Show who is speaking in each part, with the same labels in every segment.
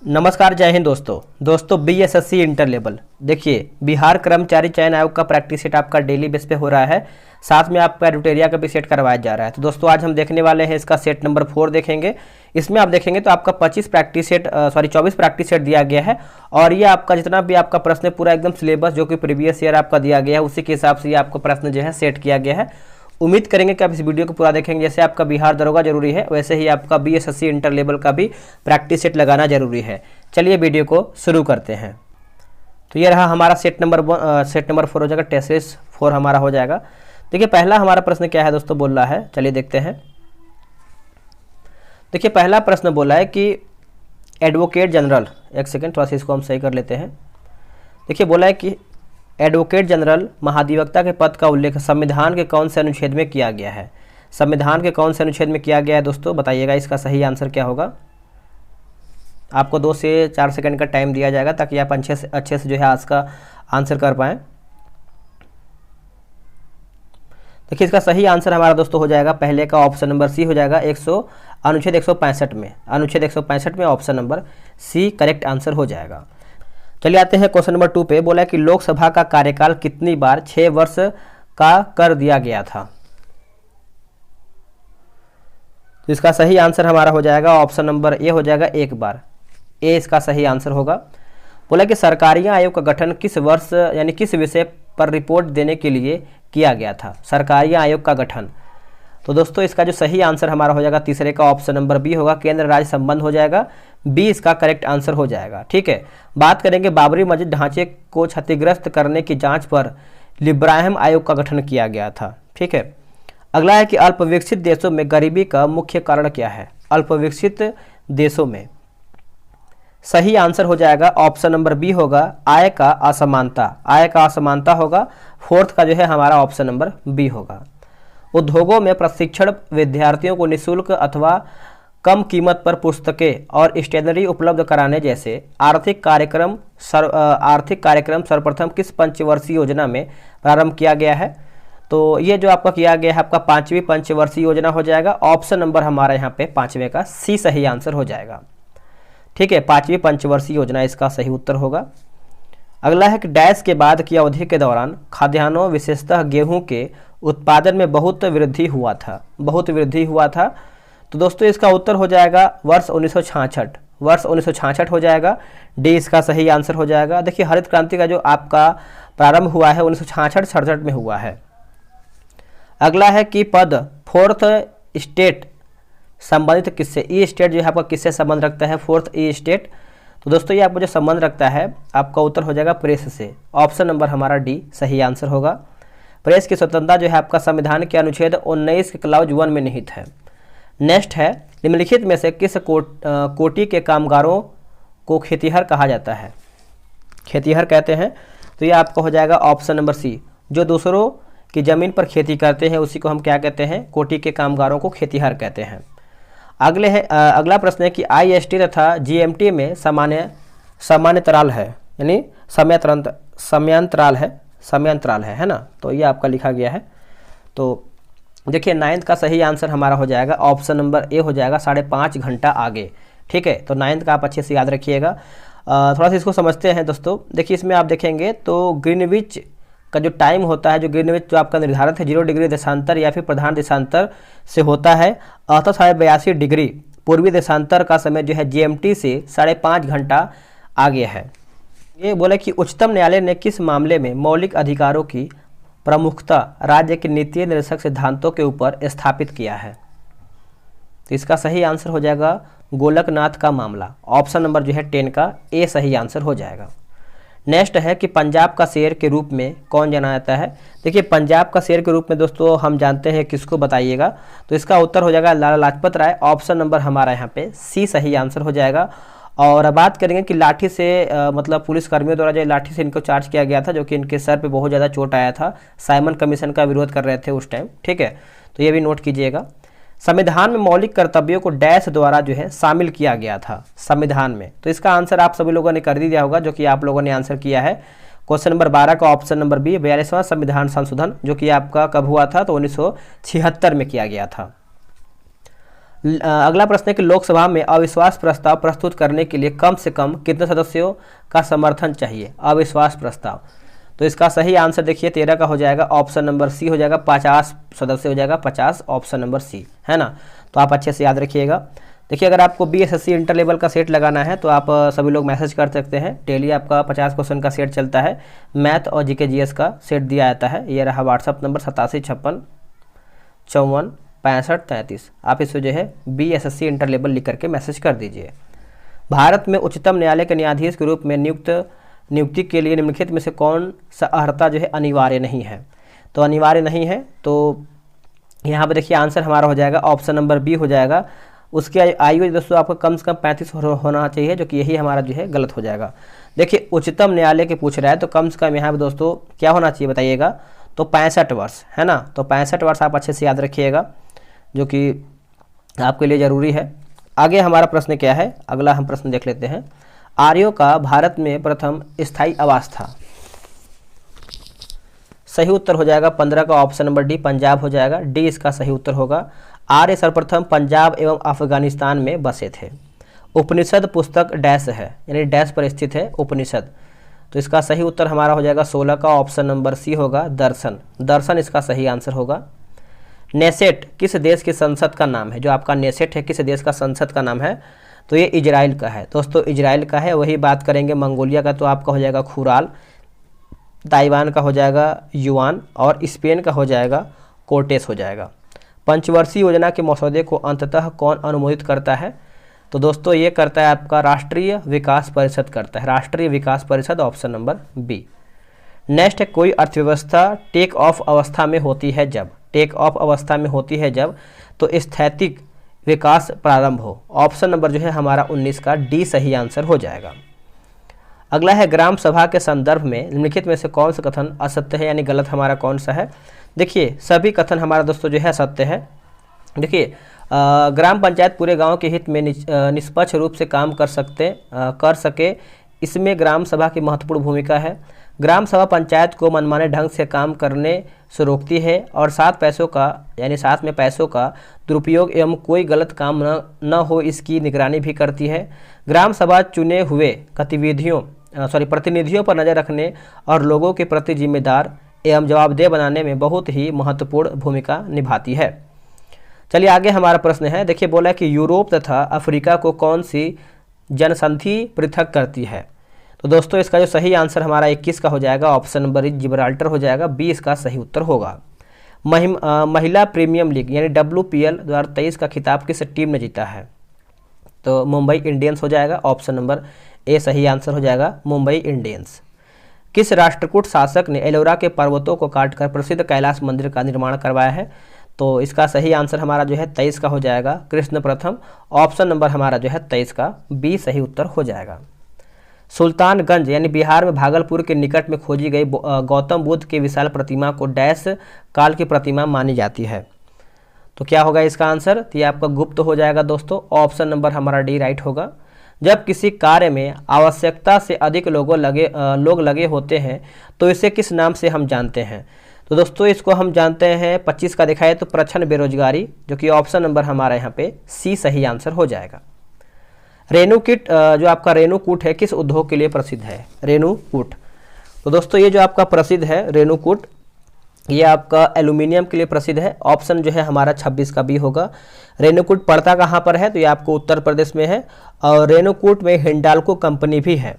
Speaker 1: नमस्कार, जय हिंद दोस्तों बीएसएससी इंटर लेवल। देखिए, बिहार कर्मचारी चयन आयोग का प्रैक्टिस सेट आपका डेली बेस पे हो रहा है, साथ में आपका एडुटेरिया का भी सेट करवाया जा रहा है। तो दोस्तों आज हम देखने वाले हैं इसका सेट नंबर 4 देखेंगे। इसमें आप देखेंगे तो आपका 24 प्रैक्टिस सेट दिया गया है और ये आपका जितना भी आपका प्रश्न पूरा एकदम सिलेबस जो कि प्रीवियस ईयर आपका दिया गया है उसी के हिसाब से ये आपका प्रश्न जो है सेट किया गया है। उम्मीद करेंगे कि आप इस वीडियो को पूरा देखेंगे। जैसे आपका बिहार दरोगा जरूरी है वैसे ही आपका बीएसएससी इंटर लेवल का भी प्रैक्टिस सेट लगाना जरूरी है। चलिए वीडियो को शुरू करते हैं। तो ये रहा हमारा सेट नंबर 4 हो जाएगा, टेस्ट सीरीज 4 हमारा हो जाएगा। देखिए पहला हमारा प्रश्न क्या है दोस्तों, बोल रहा है, चलिए देखते हैं। देखिए पहला प्रश्न बोला है कि एडवोकेट जनरल, एक सेकेंड थोड़ा सा इसको हम सही कर लेते हैं। देखिए बोला है कि एडवोकेट जनरल महाधिवक्ता के पद का उल्लेख संविधान के कौन से अनुच्छेद में किया गया है? संविधान के कौन से अनुच्छेद में किया गया है दोस्तों, बताइएगा इसका सही आंसर क्या होगा। आपको 2 से 4 सेकंड का टाइम दिया जाएगा ताकि आप अच्छे से जो है आज का आंसर कर पाएँ। देखिए इसका सही आंसर हमारा दोस्तों हो जाएगा पहले का ऑप्शन नंबर सी हो जाएगा। अनुच्छेद 165 में, अनुच्छेद 165 में option number C correct answer हो जाएगा। चलिए आते हैं क्वेश्चन नंबर 2 पे। बोला है कि लोकसभा का कार्यकाल कितनी बार 6 वर्ष का कर दिया गया था? तो इसका सही आंसर हमारा हो जाएगा ऑप्शन नंबर ए हो जाएगा, 1 बार। ए इसका सही आंसर होगा। बोला कि सरकारी आयोग का गठन किस वर्ष यानी किस विषय पर रिपोर्ट देने के लिए किया गया था? सरकारी आयोग का गठन। तो दोस्तों इसका जो सही आंसर हमारा हो जाएगा तीसरे का ऑप्शन नंबर बी होगा, केंद्र राज्य संबंध हो जाएगा। बी इसका करेक्ट आंसर हो जाएगा। ठीक है, बात करेंगे बाबरी मस्जिद ढांचे को क्षतिग्रस्त करने की जांच पर लिब्राहम आयोग का गठन किया गया था। ठीक है, अगला है कि अल्पविकसित देशों में गरीबी का मुख्य कारण क्या है? अल्पविकसित देशों में सही आंसर हो जाएगा ऑप्शन नंबर बी होगा, आय का असमानता। आय का असमानता होगा। 4th का जो है हमारा ऑप्शन नंबर बी होगा। उद्योगों में प्रशिक्षण विद्यार्थियों को निःशुल्क अथवा कम कीमत पर पुस्तकें और स्टेशनरी उपलब्ध कराने जैसे आर्थिक कार्यक्रम सर्वप्रथम किस पंचवर्षीय योजना में प्रारंभ किया गया है? तो ये जो आपका किया गया है आपका 5वीं पंचवर्षीय योजना हो जाएगा। ऑप्शन नंबर हमारा यहाँ पे 5वें का सी सही आंसर हो जाएगा। ठीक है, 5वीं पंचवर्षीय योजना इसका सही उत्तर होगा। अगला है कि डैश के बाद की अवधि के दौरान खाद्यान्नों विशेषतः गेहूं के उत्पादन में बहुत वृद्धि हुआ था। तो दोस्तों इसका उत्तर हो जाएगा वर्ष 1966 हो जाएगा। डी इसका सही आंसर हो जाएगा। देखिए हरित क्रांति का जो आपका प्रारंभ हुआ है 1966-67 में हुआ है। अगला है कि पद 4th स्टेट संबंधित किससे? ई स्टेट जो है आपका किससे संबंध रखता है? 4th ई स्टेट। तो दोस्तों ये आपको जो संबंध रखता है आपका उत्तर हो जाएगा प्रेस से। ऑप्शन नंबर हमारा डी सही आंसर होगा। प्रेस की स्वतंत्रता जो है आपका संविधान के अनुच्छेद 19 के क्लाउज 1 में निहित है। नेक्स्ट है, निम्नलिखित में से किस कोटि के कामगारों को खेतिहर कहा जाता है? खेतिहर कहते हैं। तो ये आपका हो जाएगा ऑप्शन नंबर सी, जो दूसरों की जमीन पर खेती करते हैं उसी को हम क्या कहते हैं? कोटि के कामगारों को खेतिहर कहते हैं। अगला प्रश्न है कि आईएसटी तथा जीएमटी में समानांतराल है, यानी समयांतराल है ना? तो ये आपका लिखा गया है। तो देखिए 9th का सही आंसर हमारा हो जाएगा ऑप्शन नंबर ए हो जाएगा, 5.5 घंटा आगे। ठीक है, तो 9th का आप अच्छे से याद रखिएगा। थोड़ा सा इसको समझते हैं दोस्तों। देखिए इसमें आप देखेंगे तो ग्रीनविच का जो टाइम होता है, जो ग्रीनविच जो आपका निर्धारित है 0 डिग्री देशांतर या फिर प्रधान देशांतर से होता है, अतः 82 डिग्री पूर्वी देशांतर का समय जो है जीएमटी से 5.5 घंटा आगे है। ये बोले कि उच्चतम न्यायालय ने किस मामले में मौलिक अधिकारों की प्रमुखता राज्य के नीति निर्देशक सिद्धांतों के ऊपर स्थापित किया है? तो इसका सही आंसर हो जाएगा गोलकनाथ का मामला। ऑप्शन नंबर जो है 10 का ए सही आंसर हो जाएगा। नेक्स्ट है कि पंजाब का शेर के रूप में कौन जाना जाता है? देखिए पंजाब का शेर के रूप में दोस्तों हम जानते हैं किसको, बताइएगा। तो इसका उत्तर हो जाएगा लाला लाजपत राय। ऑप्शन नंबर हमारा यहाँ पे सी सही आंसर हो जाएगा। और बात करेंगे कि लाठी से मतलब पुलिस कर्मियों द्वारा जो लाठी से इनको चार्ज किया गया था, जो कि इनके सर पे बहुत ज़्यादा चोट आया था। साइमन कमीशन का विरोध कर रहे थे उस टाइम। ठीक है, तो ये भी नोट कीजिएगा। संविधान में मौलिक कर्तव्यों को डैश द्वारा जो है शामिल किया गया था संविधान में। तो इसका आंसर आप सभी लोगों ने कर दिया होगा, जो कि आप लोगों ने आंसर किया है। क्वेश्चन नंबर 12 का ऑप्शन नंबर बी, 42वां संविधान संशोधन, जो कि आपका कब हुआ था? तो 1976 में किया गया था। अगला प्रश्न है कि लोकसभा में अविश्वास प्रस्ताव प्रस्तुत करने के लिए कम से कम कितने सदस्यों का समर्थन चाहिए? अविश्वास प्रस्ताव, तो इसका सही आंसर देखिए 13 का हो जाएगा, ऑप्शन नंबर सी हो जाएगा, 50 सदस्य हो जाएगा, 50 ऑप्शन नंबर सी, है ना। तो आप अच्छे से याद रखिएगा। देखिए अगर आपको बीएसएससी इंटर लेवल का सेट लगाना है तो आप सभी लोग मैसेज कर सकते हैं। डेली आपका 50 क्वेश्चन का सेट चलता है, मैथ और जीके जीएस का सेट दिया जाता है। ये रहा व्हाट्सअप नंबर 8756546533। आप इसमें जो है बीएसएससी इंटर लेवल लिख करके मैसेज कर दीजिए। भारत में उच्चतम न्यायालय के न्यायाधीश के रूप में नियुक्ति के लिए निम्नलिखित में से कौन सा अर्हता जो है अनिवार्य नहीं है? तो अनिवार्य नहीं है, तो यहाँ पर देखिए आंसर हमारा हो जाएगा ऑप्शन नंबर बी हो जाएगा। उसकी आयु दोस्तों आपका कम से कम 35 होना चाहिए, जो कि यही हमारा जो है गलत हो जाएगा। देखिए उच्चतम न्यायालय के पूछ रहा है तो कम से कम यहाँ पर दोस्तों क्या होना चाहिए बताइएगा? तो 65 वर्ष, है ना। तो 65 वर्ष आप अच्छे से याद रखिएगा, जो कि आपके लिए ज़रूरी है। आगे हमारा प्रश्न क्या है, अगला हम प्रश्न देख लेते हैं। आर्यों का भारत में प्रथम स्थायी आवास था? सही उत्तर हो जाएगा 15 का ऑप्शन नंबर डी, पंजाब हो जाएगा। डी इसका सही उत्तर होगा। आर्य सर्वप्रथम पंजाब एवं अफगानिस्तान में बसे थे। उपनिषद पुस्तक डैश है, यानी डैश पर स्थित है उपनिषद। तो इसका सही उत्तर हमारा हो जाएगा 16 का ऑप्शन नंबर सी होगा, दर्शन। दर्शन इसका सही आंसर होगा। नेसेट किस देश की संसद का नाम है? जो आपका नेसेट है किस देश का संसद का नाम है? तो ये इजराइल का है दोस्तों, इजराइल का है। वही बात करेंगे मंगोलिया का, तो आपका हो जाएगा खुराल। ताइवान का हो जाएगा युआन, और स्पेन का हो जाएगा कोर्टेस हो जाएगा। पंचवर्षीय योजना के मसौदे को अंततः कौन अनुमोदित करता है? तो दोस्तों ये करता है आपका राष्ट्रीय विकास परिषद करता है, राष्ट्रीय विकास परिषद, ऑप्शन नंबर बी। नेक्स्ट है, कोई अर्थव्यवस्था टेक ऑफ अवस्था में होती है जब? टेक ऑफ अवस्था में होती है जब तो स्थैतिक विकास प्रारंभ हो। ऑप्शन नंबर जो है हमारा 19 का डी सही आंसर हो जाएगा। अगला है, ग्राम सभा के संदर्भ में निम्नलिखित में से कौन सा कथन असत्य है, यानी गलत हमारा कौन सा है? देखिए सभी कथन हमारा दोस्तों जो है सत्य है। देखिए ग्राम पंचायत पूरे गांव के हित में निष्पक्ष रूप से काम कर सके, इसमें ग्राम सभा की महत्वपूर्ण भूमिका है। ग्राम सभा पंचायत को मनमाने ढंग से काम करने से रोकती है और साथ में पैसों का दुरुपयोग एवं कोई गलत काम न हो इसकी निगरानी भी करती है। ग्राम सभा चुने हुए प्रतिनिधियों पर नज़र रखने और लोगों के प्रति जिम्मेदार एवं जवाबदेह बनाने में बहुत ही महत्वपूर्ण भूमिका निभाती है। चलिए आगे हमारा प्रश्न है। देखिए बोला है कि यूरोप तथा अफ्रीका को कौन सी जनसंधि पृथक करती है? तो दोस्तों इसका जो सही आंसर हमारा 21 का हो जाएगा, ऑप्शन नंबर जिब्राल्टर हो जाएगा। बी इसका सही उत्तर होगा। महिला प्रीमियम लीग यानी WPL 2023 का खिताब किस टीम ने जीता है? तो मुंबई इंडियंस हो जाएगा, ऑप्शन नंबर ए सही आंसर हो जाएगा, मुंबई इंडियंस। किस राष्ट्रकूट शासक ने एलोरा के पर्वतों को काटकर प्रसिद्ध कैलाश मंदिर का निर्माण करवाया है? तो इसका सही आंसर हमारा जो है 23 का हो जाएगा, कृष्ण प्रथम। ऑप्शन नंबर हमारा जो है 23 का बी सही उत्तर हो जाएगा। सुल्तानगंज यानी बिहार में भागलपुर के निकट में खोजी गई गौतम बुद्ध की विशाल प्रतिमा को डैश काल की प्रतिमा मानी जाती है। तो क्या होगा इसका आंसर? तो ये आपका गुप्त हो जाएगा दोस्तों, ऑप्शन नंबर हमारा डी राइट होगा। जब किसी कार्य में आवश्यकता से अधिक लोग लगे होते हैं तो इसे किस नाम से हम जानते हैं? तो दोस्तों इसको हम जानते हैं 25 का दिखाए तो प्रच्छन्न बेरोजगारी, जो कि ऑप्शन नंबर हमारा यहाँ पे सी सही आंसर हो जाएगा। रेणुकूट जो आपका रेणुकूट है किस उद्योग के लिए प्रसिद्ध है? रेणुकूट, तो दोस्तों ये जो आपका प्रसिद्ध है रेणुकूट, ये आपका एल्यूमिनियम के लिए प्रसिद्ध है। ऑप्शन जो है हमारा 26 का बी होगा। रेणुकूट पड़ता कहाँ पर है? तो ये आपको उत्तर प्रदेश में है, और रेणुकूट में हिंडाल्को कंपनी भी है।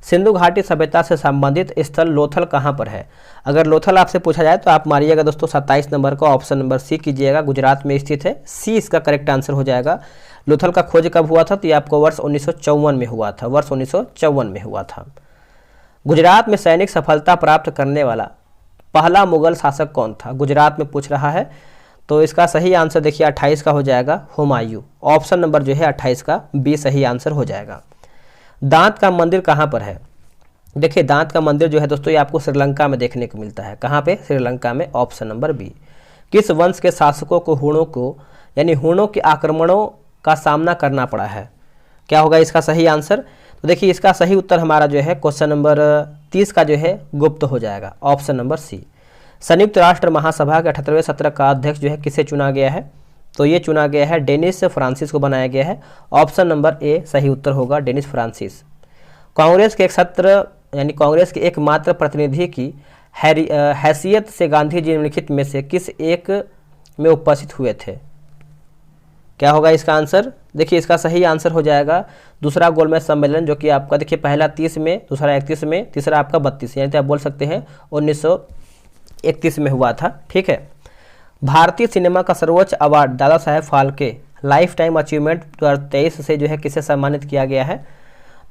Speaker 1: सिंधु घाटी सभ्यता से संबंधित स्थल लोथल कहाँ पर है? अगर लोथल आपसे पूछा जाए तो आप मारिएगा दोस्तों 27 नंबर का, ऑप्शन नंबर सी कीजिएगा, गुजरात में स्थित है। सी इसका करेक्ट आंसर हो जाएगा। लोथल का खोज कब हुआ था? तो ये आपको वर्ष 1954 में हुआ था, वर्ष 1954 में हुआ था। गुजरात में सैनिक सफलता प्राप्त करने वाला पहला मुगल शासक कौन था? गुजरात में पूछ रहा है, तो इसका सही आंसर देखिए 28 का हो जाएगा, हुमायूं। ऑप्शन नंबर जो है 28 का बी सही आंसर हो जाएगा। दांत का मंदिर कहाँ पर है? देखिए दांत का मंदिर जो है दोस्तों ये आपको श्रीलंका में देखने को मिलता है। कहाँ पे? श्रीलंका में, ऑप्शन नंबर बी। किस वंश के शासकों को हूणों के आक्रमणों का सामना करना पड़ा है? क्या होगा इसका सही आंसर? तो देखिए इसका सही उत्तर हमारा जो है क्वेश्चन नंबर 30 का जो है गुप्त हो जाएगा, ऑप्शन नंबर सी। संयुक्त राष्ट्र महासभा के 78वें सत्र का अध्यक्ष जो है किसे चुना गया है? तो ये चुना गया है, डेनिस फ्रांसिस को बनाया गया है। ऑप्शन नंबर ए सही उत्तर होगा, डेनिस फ्रांसिस। कांग्रेस के एक सत्र यानी कांग्रेस के एकमात्र प्रतिनिधि की हैसियत से गांधी जी निम्नलिखित में से किस एक में उपस्थित हुए थे? क्या होगा इसका आंसर? देखिए इसका सही आंसर हो जाएगा दूसरा गोलमेज सम्मेलन, जो कि आपका देखिए पहला 30 में, दूसरा 31 में, तीसरा आपका 32, यानी तो आप बोल सकते हैं 1931 में हुआ था। ठीक है। भारतीय सिनेमा का सर्वोच्च award Dada Saheb Phalke life time achievement 2023 से जो है किसे सम्मानित किया गया है?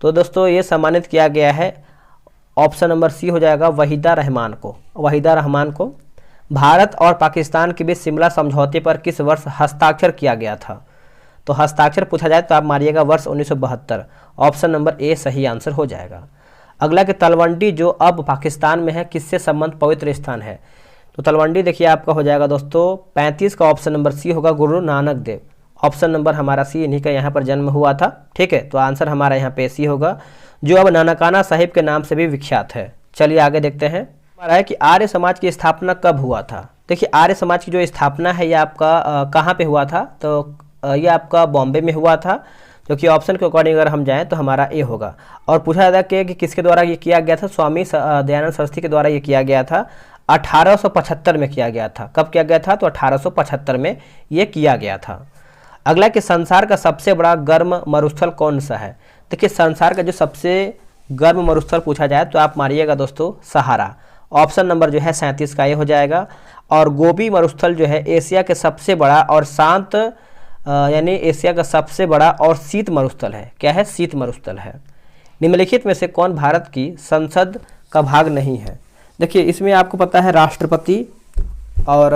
Speaker 1: तो दोस्तों ये सम्मानित किया गया है, ऑप्शन नंबर सी हो जाएगा, वहीदा रहमान को। वहीदा रहमान को। भारत और पाकिस्तान के बीच शिमला समझौते पर किस वर्ष हस्ताक्षर किया गया था? तो हस्ताक्षर पूछा जाए तो आप मारिएगा वर्ष 1972। ऑप्शन नंबर ए सही आंसर हो जाएगा। अगला कि तलवंडी जो अब पाकिस्तान में है किससे संबंध पवित्र स्थान है? तो तलवंडी देखिए आपका हो जाएगा दोस्तों 35 का ऑप्शन नंबर सी होगा, गुरु नानक देव। ऑप्शन नंबर हमारा सी, इन्हीं का यहाँ पर जन्म हुआ था। ठीक है, तो आंसर हमारा यहाँ पे सी होगा, जो अब नानकाना साहिब के नाम से भी विख्यात है। चलिए आगे देखते हैं। हमारा है कि आर्य समाज की स्थापना कब हुआ था? देखिए आर्य समाज की जो स्थापना है ये आपका कहाँ पे हुआ था? तो ये आपका बॉम्बे में हुआ था, जो कि ऑप्शन के अकॉर्डिंग अगर हम जाएं तो हमारा ए होगा। और पूछा जाता है कि किसके द्वारा ये किया गया था? स्वामी दयानंद सरस्वती के द्वारा ये किया गया था। 1875 में किया गया था। कब किया गया था? तो 1875 में ये किया गया था। अगला कि संसार का सबसे बड़ा गर्म मरुस्थल कौन सा है? देखिए संसार का जो सबसे गर्म मरुस्थल पूछा जाए तो आप मारिएगा दोस्तों सहारा। ऑप्शन नंबर जो है 37 का ये हो जाएगा। और गोबी मरुस्थल जो है एशिया के सबसे बड़ा और शांत यानी एशिया का सबसे बड़ा और शीत मरुस्थल है। क्या है? शीत मरुस्थल है। निम्नलिखित में से कौन भारत की संसद का भाग नहीं है? देखिए इसमें आपको पता है राष्ट्रपति और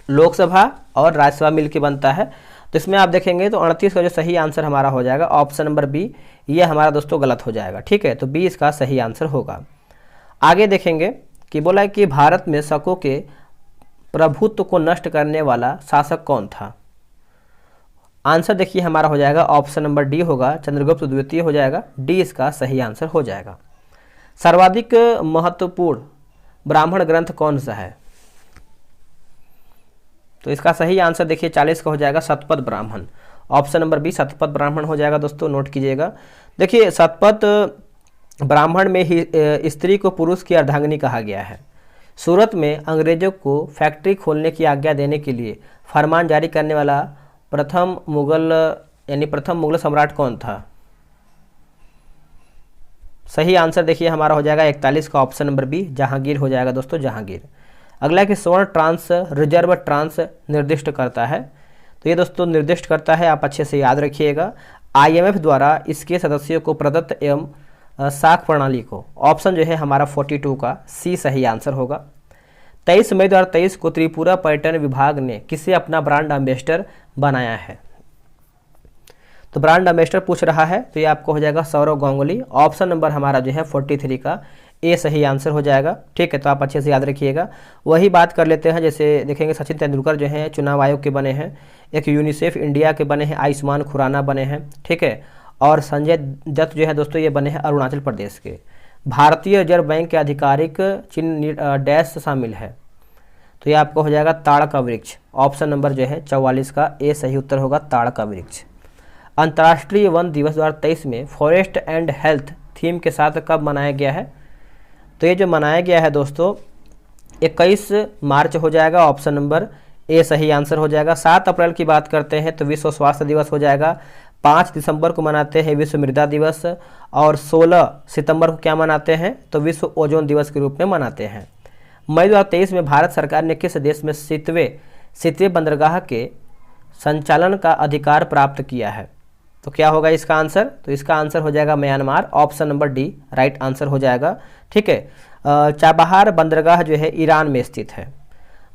Speaker 1: लोकसभा और राज्यसभा मिलकर बनता है। तो इसमें आप देखेंगे तो 38 का जो सही आंसर हमारा हो जाएगा ऑप्शन नंबर बी। ये हमारा दोस्तों गलत हो जाएगा। ठीक है, तो बी इसका सही आंसर होगा। आगे देखेंगे कि बोला है कि भारत में शकों के प्रभुत्व को नष्ट करने वाला शासक कौन था? आंसर देखिए हमारा हो जाएगा ऑप्शन नंबर डी होगा, चंद्रगुप्त द्वितीय हो जाएगा। डी इसका सही आंसर हो जाएगा। सर्वाधिक महत्वपूर्ण ब्राह्मण ग्रंथ कौन सा है? तो इसका सही आंसर देखिए 40 का हो जाएगा, Shatapatha Brahmana. Option number B Shatapatha Brahmana हो जाएगा दोस्तों, नोट कीजिएगा। देखिए शतपथ ब्राह्मण में ही स्त्री को पुरुष की अर्धांगिनी कहा गया है। सूरत में अंग्रेजों को फैक्ट्री खोलने की आज्ञा देने के लिए फरमान जारी करने वाला प्रथम मुगल सम्राट कौन था? सही आंसर देखिए हमारा हो जाएगा 41 का ऑप्शन नंबर बी, जहांगीर हो जाएगा दोस्तों, जहांगीर। अगला कि स्वर्ण ट्रांस रिजर्व ट्रांस निर्दिष्ट करता है? तो ये दोस्तों निर्दिष्ट करता है, आप अच्छे से याद रखिएगा, IMF द्वारा इसके सदस्यों को प्रदत्त एवं साख प्रणाली को। ऑप्शन जो है हमारा 42 का सी सही आंसर होगा। 23 मई 2023 को त्रिपुरा पर्यटन विभाग ने किसे अपना ब्रांड एम्बेसडर बनाया है? तो ब्रांड एम्बेसडर पूछ रहा है, तो ये आपको हो जाएगा सौरव गांगुली। ऑप्शन नंबर हमारा जो है 43 का ए सही आंसर हो जाएगा। ठीक है, तो आप अच्छे से याद रखिएगा। वही बात कर लेते हैं, जैसे देखेंगे सचिन तेंदुलकर जो हैं चुनाव आयोग के बने हैं, एक यूनिसेफ इंडिया के बने हैं, आयुष्मान खुराना बने हैं। ठीक है, और संजय दत्त जो है दोस्तों ये बने हैं अरुणाचल प्रदेश के। भारतीय रिजर्व बैंक के आधिकारिक चिन्ह डैश शामिल है? तो ये आपको हो जाएगा ताड़ का वृक्ष। ऑप्शन नंबर जो है 44 का ए सही उत्तर होगा, ताड़ का वृक्ष। अंतर्राष्ट्रीय वन दिवस 2023 में फॉरेस्ट एंड हेल्थ थीम के साथ कब मनाया गया है? तो ये जो मनाया गया है दोस्तों 21 मार्च हो जाएगा। ऑप्शन नंबर ए सही आंसर हो जाएगा। 7 अप्रैल की बात करते हैं तो विश्व स्वास्थ्य दिवस हो जाएगा। 5 दिसंबर को मनाते हैं विश्व मृदा दिवस, और 16 सितंबर को क्या मनाते हैं? तो विश्व ओजोन दिवस के रूप में मनाते हैं। मई 2023 में भारत सरकार ने किस देश में शीतवे बंदरगाह के संचालन का अधिकार प्राप्त किया है? तो क्या होगा इसका आंसर? तो इसका आंसर हो जाएगा Myanmar. Option number D right answer हो जाएगा। ठीक है, चाबहार बंदरगाह जो है ईरान में स्थित है।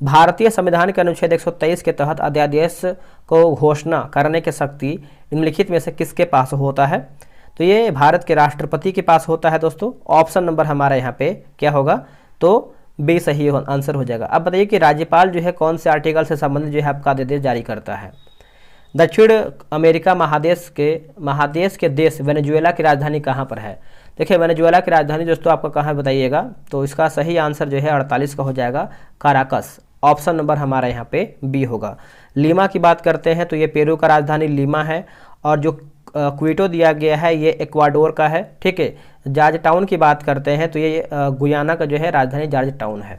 Speaker 1: भारतीय संविधान के अनुच्छेद 123 के तहत अध्यादेश को घोषणा करने की शक्ति निम्नलिखित में से किसके पास होता है? तो ये भारत के राष्ट्रपति के पास होता है दोस्तों। ऑप्शन नंबर हमारा यहाँ पे क्या होगा? तो बी सही आंसर हो जाएगा। अब बताइए कि राज्यपाल जो है कौन से आर्टिकल से संबंधित जो है आपका आदेश जारी करता है? दक्षिण अमेरिका महादेश के देश वेनेजुएला की राजधानी कहाँ पर है? देखिए वेनेजुएला की राजधानी दोस्तों आपका कहाँ है बताइएगा? तो इसका सही आंसर जो है 48 का हो जाएगा, काराकस। ऑप्शन नंबर हमारा यहाँ पे बी होगा। लीमा की बात करते हैं तो ये पेरू का राजधानी लीमा है, और जो क्विटो दिया गया है ये इक्वाडोर का है, ठीक है। जॉर्ज टाउन की बात करते हैं तो ये गुयाना का जो है राजधानी जॉर्ज टाउन है।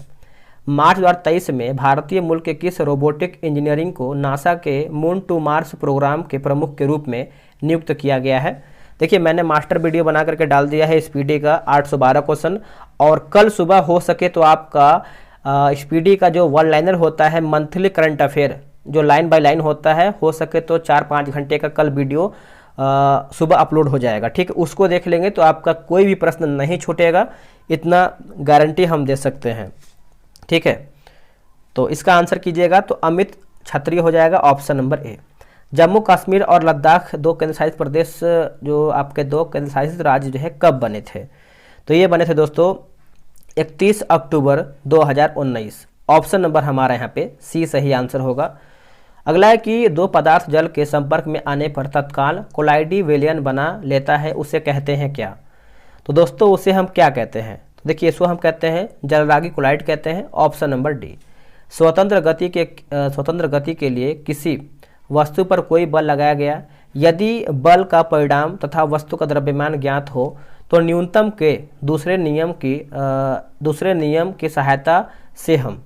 Speaker 1: मार्च 2023 में भारतीय मूल के किस रोबोटिक इंजीनियरिंग को नासा के मून टू मार्स प्रोग्राम के प्रमुख के रूप में नियुक्त किया गया है? देखिए मैंने मास्टर वीडियो बना करके डाल दिया है स्पीडी का 812 क्वेश्चन, और कल सुबह हो सके तो आपका स्पीडी का जो वन लाइनर होता है मंथली करंट अफेयर जो लाइन बाय लाइन होता है, हो सके तो 4-5 घंटे का कल वीडियो सुबह अपलोड हो जाएगा, ठीक है। उसको देख लेंगे तो आपका कोई भी प्रश्न नहीं छूटेगा, इतना गारंटी हम दे सकते हैं, ठीक है। तो इसका आंसर कीजिएगा तो अमित क्षत्रिय हो जाएगा, option number A. Jammu Kashmir और लद्दाख दो केंद्रशासित प्रदेश, जो आपके दो केंद्रशासित राज्य जो है कब बने थे? तो ये बने थे दोस्तों 31 अक्टूबर 2019। ऑप्शन नंबर हमारा यहाँ पे सी सही आंसर होगा। अगला है कि दो पदार्थ जल के संपर्क में आने पर तत्काल कोलाइडी विलयन बना लेता है, उसे कहते हैं क्या? तो दोस्तों उसे हम क्या कहते हैं? तो देखिए इसको हम कहते हैं जलरागी कोलाइड कहते हैं, ऑप्शन नंबर डी। स्वतंत्र गति के लिए किसी वस्तु पर कोई बल लगाया गया, यदि बल का परिणाम तथा वस्तु का द्रव्यमान ज्ञात हो तो न्यूनतम के दूसरे नियम की सहायता से हम,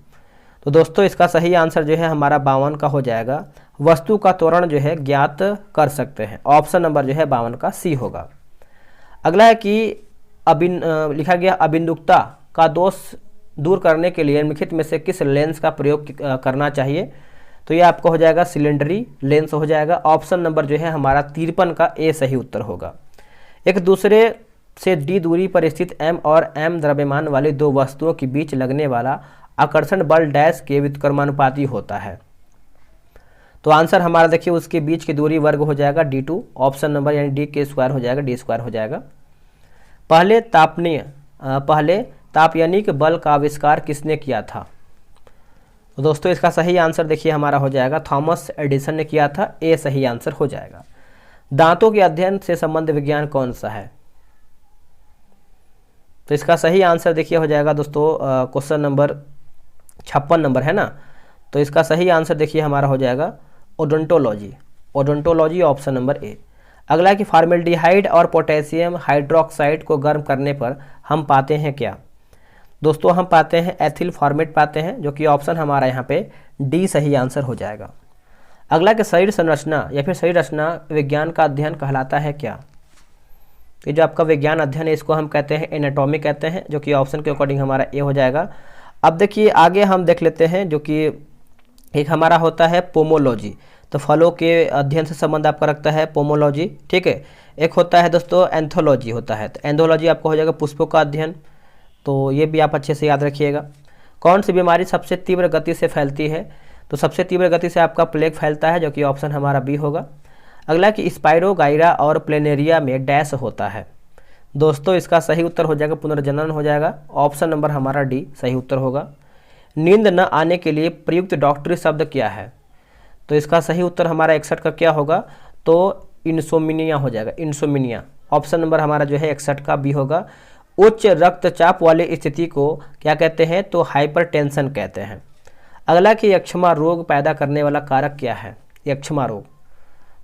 Speaker 1: तो दोस्तों इसका सही आंसर जो है हमारा 52 का हो जाएगा। वस्तु का त्वरण जो है ज्ञात कर सकते हैं, ऑप्शन नंबर जो है 52 का सी होगा। अगला है कि लिखा गया अबिंदुकता का दोष दूर करने के लिए निम्नलिखित में से किस लेंस का प्रयोग करना चाहिए? तो ये आपका हो जाएगा सिलेंडरी लेंस हो जाएगा, ऑप्शन नंबर जो है हमारा 53 का ए सही उत्तर होगा। एक दूसरे से डी दूरी पर स्थित m और m द्रव्यमान वाली दो वस्तुओं के बीच लगने वाला आकर्षण बल डैश के व्युत्क्रमानुपाती होता है। तो आंसर हमारा देखिए उसके बीच की दूरी वर्ग हो जाएगा d2, ऑप्शन नंबर यानी डी के स्क्वायर हो जाएगा, डी स्क्वायर हो जाएगा। पहले तापयनिक बल का आविष्कार किसने किया था? तो दोस्तों इसका सही आंसर देखिए हमारा हो जाएगा थॉमस एडिसन ने किया था, ए सही आंसर हो जाएगा। दांतों के अध्ययन से संबंध विज्ञान कौन सा है? तो इसका सही आंसर देखिए हो जाएगा दोस्तों क्वेश्चन नंबर 56 नंबर है ना, तो इसका सही आंसर देखिए हमारा हो जाएगा ओडोंटोलॉजी, ऑप्शन नंबर ए। अगला है कि फॉर्मेल्डिहाइड और पोटेशियम हाइड्रोक्साइड को गर्म करने पर हम पाते हैं क्या? दोस्तों हम पाते हैं एथिल फॉर्मेट पाते हैं, जो कि ऑप्शन हमारा यहाँ पे डी सही आंसर हो जाएगा। अगला कि शरीर संरचना या फिर शरीर रचना विज्ञान का अध्ययन कहलाता है क्या? ये जो आपका विज्ञान अध्ययन है इसको हम कहते हैं एनाटॉमी कहते हैं, जो कि ऑप्शन के अकॉर्डिंग हमारा ए हो जाएगा। अब देखिए आगे हम देख लेते हैं, जो कि एक हमारा होता है पोमोलॉजी, तो फलों के अध्ययन से संबंध आपका रखता है पोमोलॉजी, ठीक है। एक होता है दोस्तों एंथोलॉजी होता है, तो एंथोलॉजी आपका हो जाएगा पुष्पों का अध्ययन, तो ये भी आप अच्छे से याद रखिएगा। कौन सी बीमारी सबसे तीव्र गति से फैलती है? तो सबसे तीव्र गति से आपका प्लेग फैलता है, जो कि ऑप्शन हमारा बी होगा। अगला कि स्पाइरोगाइरा और प्लेनेरिया में डैश होता है? दोस्तों इसका सही उत्तर हो जाएगा पुनर्जनन हो जाएगा, ऑप्शन नंबर हमारा डी सही उत्तर होगा। नींद न आने के लिए प्रयुक्त डॉक्टरी शब्द क्या है? तो इसका सही उत्तर हमारा 61 का क्या होगा? तो इंसोमिनिया हो जाएगा, इंसोमिनिया, ऑप्शन नंबर हमारा जो है 61 का बी होगा। उच्च रक्तचाप वाली स्थिति को क्या कहते हैं? तो हाइपरटेंशन कहते हैं। अगला कि यक्ष्मा रोग पैदा करने वाला कारक क्या है? यक्ष्मा रोग,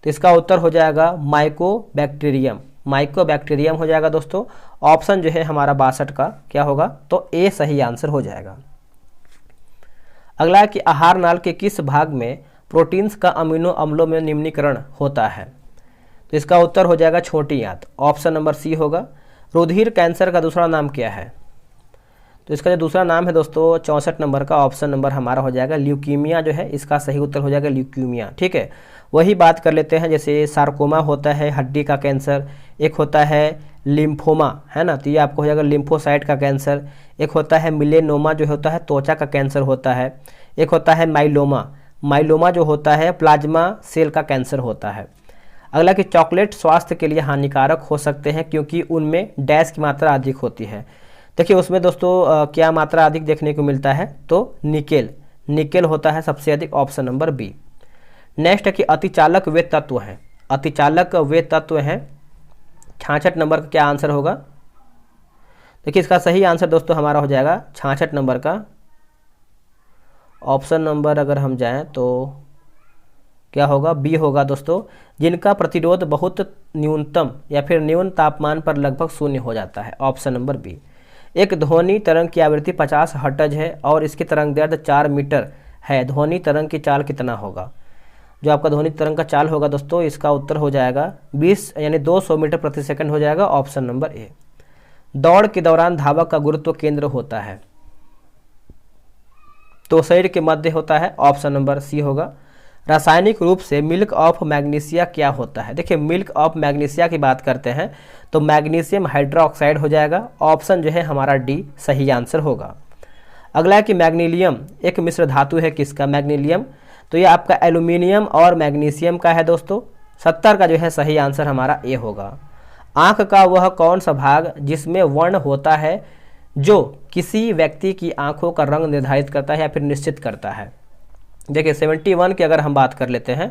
Speaker 1: तो इसका उत्तर हो जाएगा माइकोबैक्टीरियम, माइकोबैक्टीरियम हो जाएगा दोस्तों, ऑप्शन जो है हमारा 62 का क्या होगा? तो ए सही आंसर हो जाएगा। अगला कि आहार नाल के किस भाग में प्रोटीन्स का अमीनो अम्लों में निम्नीकरण होता है? तो इसका उत्तर हो जाएगा छोटी आंत, ऑप्शन नंबर सी होगा। रुधिर कैंसर का दूसरा नाम क्या है? तो इसका जो दूसरा नाम है दोस्तों 64 नंबर का ऑप्शन नंबर हमारा हो जाएगा ल्यूकीमिया, जो है इसका सही उत्तर हो जाएगा ल्यूकीमिया, ठीक है। वही बात कर लेते हैं, जैसे सार्कोमा होता है हड्डी का कैंसर, एक होता है लिम्फोमा है ना, तो ये आपको हो जाएगा लिम्फोसाइट का कैंसर। एक होता है मिलेनोमा जो होता है त्वचा का कैंसर होता है। एक होता है माइलोमा, माइलोमा जो होता है प्लाज्मा सेल का कैंसर होता है। अगला कि चॉकलेट स्वास्थ्य के लिए हानिकारक हो सकते हैं क्योंकि उनमें डैश की मात्रा अधिक होती है। देखिए उसमें दोस्तों क्या मात्रा अधिक देखने को मिलता है? तो निकेल, निकेल होता है सबसे अधिक, ऑप्शन नंबर बी। नेक्स्ट है कि अतिचालक वे तत्व हैं, अतिचालक वे तत्व हैं 66 नंबर का क्या आंसर होगा? देखिए इसका सही आंसर दोस्तों हमारा हो जाएगा 66 नंबर का ऑप्शन नंबर अगर हम जाएं तो क्या होगा, बी होगा दोस्तों, जिनका प्रतिरोध बहुत न्यूनतम या फिर न्यून तापमान पर लगभग शून्य हो जाता है, ऑप्शन नंबर बी। एक ध्वनि तरंग की आवृत्ति 50 हर्ट्ज है और इसकी तरंग दैर्ध्य 4 मीटर है, ध्वनि तरंग की चाल कितना होगा। जो आपका ध्वनि तरंग का चाल होगा दोस्तों, इसका उत्तर हो जाएगा 20 यानी 200 मीटर प्रति सेकंड हो जाएगा, ऑप्शन नंबर ए। दौड़ के दौरान धावक का गुरुत्व केंद्र होता है, तो शरीर के मध्य होता है, ऑप्शन नंबर सी होगा। रासायनिक रूप से मिल्क ऑफ मैग्नीशिया क्या होता है। देखिए मिल्क ऑफ मैग्नीशिया की बात करते हैं तो मैग्नीशियम हाइड्रोक्साइड हो जाएगा, ऑप्शन जो है हमारा डी सही आंसर होगा। अगला है कि मैग्नीलियम एक मिश्र धातु है किसका, मैग्नीलियम, तो ये आपका एल्यूमिनियम और मैग्नीशियम का है दोस्तों। 70 का जो है सही आंसर हमारा ए होगा। आँख का वह कौन सा भाग जिसमें वर्ण होता है जो किसी व्यक्ति की आंखों का रंग निर्धारित करता है या फिर निश्चित करता है। देखिए 71 की अगर हम बात कर लेते हैं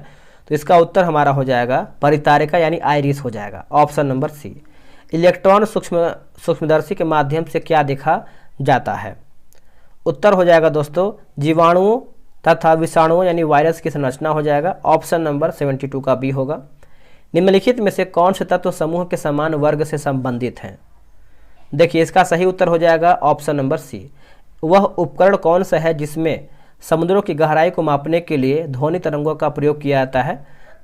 Speaker 1: तो इसका उत्तर हमारा हो जाएगा परितारिका यानी आइरिस हो जाएगा, ऑप्शन नंबर सी। इलेक्ट्रॉन सूक्ष्मदर्शी के माध्यम से क्या देखा जाता है। उत्तर हो जाएगा दोस्तों जीवाणुओं तथा विषाणुओं यानी वायरस की संरचना हो जाएगा, ऑप्शन नंबर 72 का बी होगा। निम्नलिखित में से कौन से तत्व समूह के समान वर्ग से संबंधित हैं। देखिए इसका सही उत्तर हो जाएगा ऑप्शन नंबर सी। वह उपकरण कौन सा है जिसमें समुद्रों की गहराई को मापने के लिए ध्वनि तरंगों का प्रयोग किया जाता है,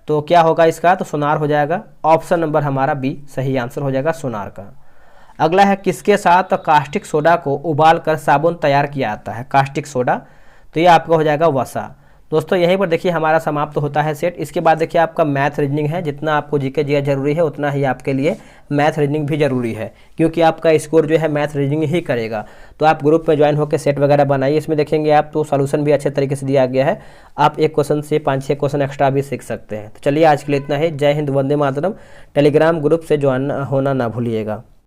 Speaker 1: तो क्या होगा इसका, तो सोनार हो जाएगा, ऑप्शन नंबर हमारा बी सही आंसर हो जाएगा सोनार का। अगला है किसके साथ कास्टिक सोडा को उबाल कर साबुन तैयार किया जाता है, कास्टिक सोडा, तो ये आपका हो जाएगा वसा। दोस्तों यहीं पर देखिए हमारा समाप्त होता है सेट। इसके बाद देखिए आपका मैथ रीजनिंग है, जितना आपको जीके जीएस जरूरी है उतना ही आपके लिए मैथ रीजनिंग भी जरूरी है, क्योंकि आपका स्कोर जो है मैथ रीजनिंग ही करेगा। तो आप ग्रुप में ज्वाइन होकर सेट वगैरह बनाइए, इसमें देखेंगे आप तो सॉल्यूशन भी अच्छे तरीके से दिया गया है, आप एक क्वेश्चन से 5-6 क्वेश्चन एक्स्ट्रा भी सीख सकते हैं। तो चलिए आज के लिए इतना है, जय हिंद, वंदे मातरम। टेलीग्राम ग्रुप से ज्वाइन होना ना भूलिएगा।